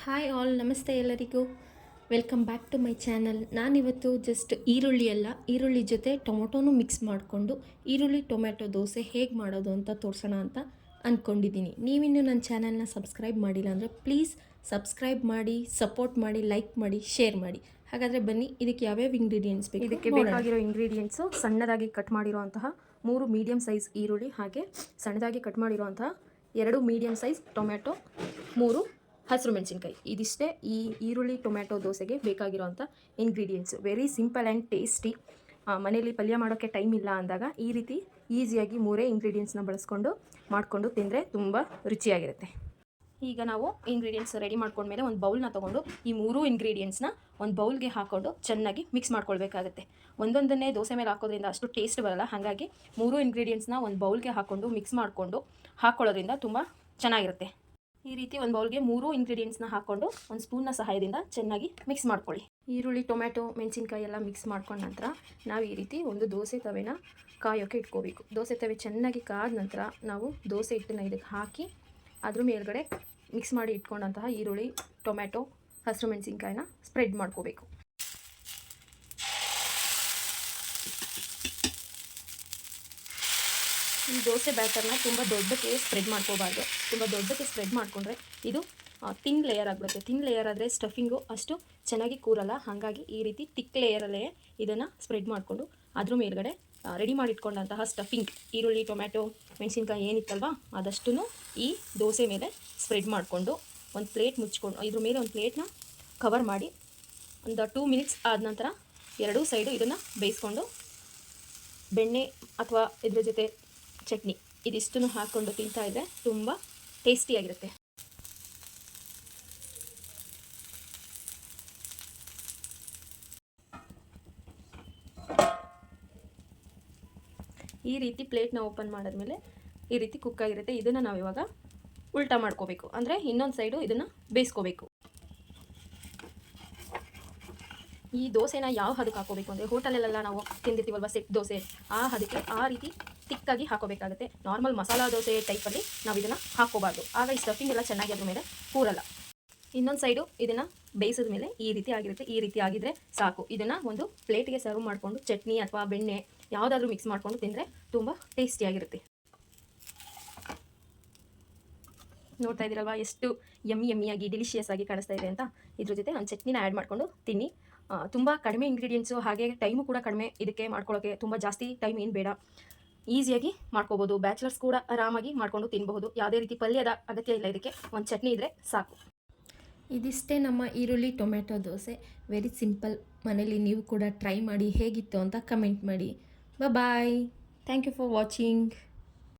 Hi all, ನಮಸ್ತೆ ಎಲ್ಲರಿಗೂ. Welcome back to my channel. ನಾನಿವತ್ತು ಜಸ್ಟ್ ಈರುಳ್ಳಿ ಜೊತೆ ಟೊಮೊಟೊನೂ ಮಿಕ್ಸ್ ಮಾಡಿಕೊಂಡು ಈರುಳ್ಳಿ ಟೊಮೆಟೊ ದೋಸೆ ಹೇಗೆ ಮಾಡೋದು ಅಂತ ತೋರಿಸೋಣ ಅಂತ ಅಂದ್ಕೊಂಡಿದ್ದೀನಿ. ನೀವಿನ್ನೂ ನನ್ನ ಚಾನಲ್ನ ಸಬ್ಸ್ಕ್ರೈಬ್ ಮಾಡಿಲ್ಲ ಅಂದರೆ ಪ್ಲೀಸ್ ಸಬ್ಸ್ಕ್ರೈಬ್ ಮಾಡಿ, ಸಪೋರ್ಟ್ ಮಾಡಿ, ಲೈಕ್ ಮಾಡಿ, ಶೇರ್ ಮಾಡಿ. ಹಾಗಾದರೆ ಬನ್ನಿ, ಇದಕ್ಕೆ ಯಾವ್ಯಾವ ಇಂಗ್ರೀಡಿಯೆಂಟ್ಸ್ ಬೇಕು ಇದಕ್ಕೆ ಬೇಕಾಗಿರೋ ಇಂಗ್ರೀಡಿಯೆಂಟ್ಸು ಸಣ್ಣದಾಗಿ ಕಟ್ ಮಾಡಿರುವಂತಹ 3 ಮೀಡಿಯಮ್ ಸೈಜ್ ಈರುಳ್ಳಿ, ಹಾಗೆ ಸಣ್ಣದಾಗಿ ಕಟ್ ಮಾಡಿರುವಂತಹ 2 ಮೀಡಿಯಮ್ ಸೈಜ್ ಟೊಮೆಟೊ, 3 ಹಸಿರು ಮೆಣಸಿನ್ಕಾಯಿ. ಇದಿಷ್ಟೇ ಈ ಈರುಳ್ಳಿ ಟೊಮೆಟೊ ದೋಸೆಗೆ ಬೇಕಾಗಿರೋಂಥ ingredients. Very simple and tasty. ಮನೇಲಿ ಪಲ್ಯ ಮಾಡೋಕ್ಕೆ ಟೈಮ್ ಇಲ್ಲ ಅಂದಾಗ ಈ ರೀತಿ ಈಸಿಯಾಗಿ 3 ಇಂಗ್ರೀಡಿಯೆಂಟ್ಸ್ನ ಬಳಸ್ಕೊಂಡು ಮಾಡಿಕೊಂಡು ತಿಂದರೆ ತುಂಬ ರುಚಿಯಾಗಿರುತ್ತೆ. ಈಗ ನಾವು ಇಂಗ್ರೀಡಿಯೆಂಟ್ಸ್ ರೆಡಿ ಮಾಡ್ಕೊಂಡ್ಮೇಲೆ ಒಂದು ಬೌಲ್ನ ತೊಗೊಂಡು ಈ 3 ಇಂಗ್ರೀಡಿಯೆಂಟ್ಸ್ನ ಒಂದು ಬೌಲ್ಗೆ ಹಾಕ್ಕೊಂಡು ಚೆನ್ನಾಗಿ ಮಿಕ್ಸ್ ಮಾಡ್ಕೊಳ್ಬೇಕಾಗುತ್ತೆ. ಒಂದೊಂದನ್ನೇ ದೋಸೆ ಮೇಲೆ ಹಾಕೋದ್ರಿಂದ ಅಷ್ಟು ಟೇಸ್ಟ್ ಬರೋಲ್ಲ. ಹಾಗಾಗಿ 3 ಇಂಗ್ರೀಡಿಯೆಂಟ್ಸ್ನ ಒಂದು ಬೌಲ್ಗೆ ಹಾಕ್ಕೊಂಡು ಮಿಕ್ಸ್ ಮಾಡಿಕೊಂಡು ಹಾಕ್ಕೊಳ್ಳೋದ್ರಿಂದ ತುಂಬ ಚೆನ್ನಾಗಿರುತ್ತೆ. ಈ ರೀತಿ ಒಂದು ಬೌಲ್ಗೆ 3 ಇಂಗ್ರೀಡಿಯೆಂಟ್ಸ್ನ ಹಾಕ್ಕೊಂಡು ಒಂದು ಸ್ಪೂನ್ನ ಸಹಾಯದಿಂದ ಚೆನ್ನಾಗಿ ಮಿಕ್ಸ್ ಮಾಡ್ಕೊಳ್ಳಿ. ಈರುಳ್ಳಿ ಟೊಮೆಟೊ ಮೆಣಸಿನ್ಕಾಯಿ ಎಲ್ಲ ಮಿಕ್ಸ್ ಮಾಡ್ಕೊಂಡ ನಂತರ ನಾವು ಈ ರೀತಿ ಒಂದು ದೋಸೆ ತವೆನ ಕಾಯೋಕ್ಕೆ ಇಟ್ಕೋಬೇಕು. ದೋಸೆ ತವೆ ಚೆನ್ನಾಗಿ ಕಾದ ನಂತರ ನಾವು ದೋಸೆ ಹಿಟ್ಟನ್ನ ಇದಕ್ಕೆ ಹಾಕಿ ಅದ್ರ ಮೇಲ್ಗಡೆ ಮಿಕ್ಸ್ ಮಾಡಿ ಇಟ್ಕೊಂಡಂತಹ ಈರುಳ್ಳಿ ಟೊಮೆಟೊ ಹಸಿರು ಮೆಣಸಿನ್ಕಾಯಿನ ಸ್ಪ್ರೆಡ್ ಮಾಡ್ಕೋಬೇಕು. ಈ ದೋಸೆ ಬ್ಯಾಟರ್ನ ತುಂಬ ದೊಡ್ಡಕ್ಕೆ ಸ್ಪ್ರೆಡ್ ಮಾಡ್ಕೋಬಾರ್ದು. ತುಂಬ ದೊಡ್ಡಕ್ಕೆ ಸ್ಪ್ರೆಡ್ ಮಾಡಿಕೊಂಡ್ರೆ ಇದು ತಿನ್ ಲೇಯರ್ ಆಗಿಬಿಡುತ್ತೆ. ತಿನ್ ಲೇಯರ್ ಆದರೆ ಸ್ಟಫಿಂಗು ಅಷ್ಟು ಚೆನ್ನಾಗಿ ಕೂರಲ್ಲ. ಹಾಗಾಗಿ ಈ ರೀತಿ ತಿಕ್ ಲೇಯರಲ್ಲೇ ಇದನ್ನು ಸ್ಪ್ರೆಡ್ ಮಾಡಿಕೊಂಡು ಅದ್ರ ಮೇಲ್ಗಡೆ ರೆಡಿ ಮಾಡಿಟ್ಕೊಂಡಂತಹ ಸ್ಟಫಿಂಗ್ ಈರುಳ್ಳಿ ಟೊಮೆಟೊ ಮೆಣಸಿನ್ಕಾಯಿ ಏನಿತ್ತಲ್ವ ಅದಷ್ಟು ಈ ದೋಸೆ ಮೇಲೆ ಸ್ಪ್ರೆಡ್ ಮಾಡಿಕೊಂಡು ಒಂದು ಪ್ಲೇಟ್ ಮುಚ್ಕೊಂಡು ಇದ್ರ ಮೇಲೆ ಒಂದು ಪ್ಲೇಟ್ನ ಕವರ್ ಮಾಡಿ ಒಂದು 2 ಮಿನಿಟ್ಸ್ ಆದ ನಂತರ ಎರಡೂ ಸೈಡು ಇದನ್ನು ಬೇಯಿಸ್ಕೊಂಡು ಬೆಣ್ಣೆ ಅಥವಾ ಇದ್ರ ಜೊತೆ ಚಟ್ನಿ ಇದಿಷ್ಟನ್ನು ಹಾಕ್ಕೊಂಡು ತಿಂತಾ ಇದ್ದರೆ ತುಂಬ ಟೇಸ್ಟಿಯಾಗಿರುತ್ತೆ. ಈ ರೀತಿ ಪ್ಲೇಟ್ನ ಓಪನ್ ಮಾಡಿದ್ಮೇಲೆ ಈ ರೀತಿ ಕುಕ್ ಆಗಿರುತ್ತೆ. ಇದನ್ನು ನಾವು ಇವಾಗ ಉಲ್ಟಾ ಮಾಡ್ಕೋಬೇಕು, ಅಂದರೆ ಇನ್ನೊಂದು ಸೈಡು ಇದನ್ನು ಬೇಯಿಸ್ಕೋಬೇಕು. ಈ ದೋಸೆನ ಯಾವ ಹದಕ್ಕೆ ಹಾಕೋಬೇಕು ಅಂದರೆ ಹೋಟೆಲಲ್ಲೆಲ್ಲ ನಾವು ತಿಂದಿರ್ತೀವಲ್ವ ಸೆಟ್ ದೋಸೆ, ಆ ಹದಕ್ಕೆ ಆ ರೀತಿ ತಿಕ್ಕಾಗಿ ಹಾಕೋಬೇಕಾಗುತ್ತೆ. ನಾರ್ಮಲ್ ಮಸಾಲಾ ದೋಸೆ ಟೈಪಲ್ಲಿ ನಾವು ಇದನ್ನು ಹಾಕೋಬಾರ್ದು. ಆಗ ಈ ಸ್ಟಫಿಂಗ್ ಎಲ್ಲ ಚೆನ್ನಾಗಿ ಅದ್ರ ಮೇಲೆ ಕೂರಲ್ಲ. ಇನ್ನೊಂದು ಸೈಡು ಇದನ್ನು ಬೇಯಿಸಿದ ಮೇಲೆ ಈ ರೀತಿ ಆಗಿರುತ್ತೆ. ಈ ರೀತಿ ಆಗಿದ್ರೆ ಸಾಕು. ಇದನ್ನು ಒಂದು ಪ್ಲೇಟ್ಗೆ ಸರ್ವ್ ಮಾಡಿಕೊಂಡು ಚಟ್ನಿ ಅಥವಾ ಬೆಣ್ಣೆ ಯಾವುದಾದ್ರೂ ಮಿಕ್ಸ್ ಮಾಡಿಕೊಂಡು ತಿಂದರೆ ತುಂಬ ಟೇಸ್ಟಿಯಾಗಿರುತ್ತೆ. ನೋಡ್ತಾ ಇದ್ದೀರಲ್ವ ಎಷ್ಟು ಯಮ್ಮಿಯಾಗಿ ಡಿಲಿಷಿಯಸ್ ಆಗಿ ಕಾಣಿಸ್ತಾ ಇದೆ ಅಂತ. ಇದ್ರ ಜೊತೆ ಒಂದು ಚಟ್ನಿನ ಆ್ಯಡ್ ಮಾಡಿಕೊಂಡು ತಿನ್ನಿ. ತುಂಬ ಕಡಿಮೆ ಇಂಗ್ರೀಡಿಯೆಂಟ್ಸು, ಹಾಗೆ ಟೈಮು ಕೂಡ ಕಡಿಮೆ. ಇದಕ್ಕೆ ಮಾಡ್ಕೊಳ್ಳೋಕ್ಕೆ ತುಂಬ ಜಾಸ್ತಿ ಟೈಮ್ ಏನು ಬೇಡ, ಈಸಿಯಾಗಿ ಮಾಡ್ಕೋಬೋದು. ಬ್ಯಾಚುಲರ್ಸ್ ಕೂಡ ಆರಾಮಾಗಿ ಮಾಡ್ಕೊಂಡು ತಿನ್ನಬಹುದು. ಯಾವುದೇ ರೀತಿ ಪಲ್ಯದ ಅಗತ್ಯ ಇಲ್ಲ. ಇದಕ್ಕೆ ಒಂದು ಚಟ್ನಿ ಇದ್ದರೆ ಸಾಕು. ಇದಿಷ್ಟೇ ನಮ್ಮ ಈರುಳ್ಳಿ ಟೊಮೆಟೊ ದೋಸೆ. Very simple. ಮನೇಲಿ ನೀವು ಕೂಡ ಟ್ರೈ ಮಾಡಿ ಹೇಗಿತ್ತು ಅಂತ ಕಮೆಂಟ್ ಮಾಡಿ. Bye. Thank you for watching.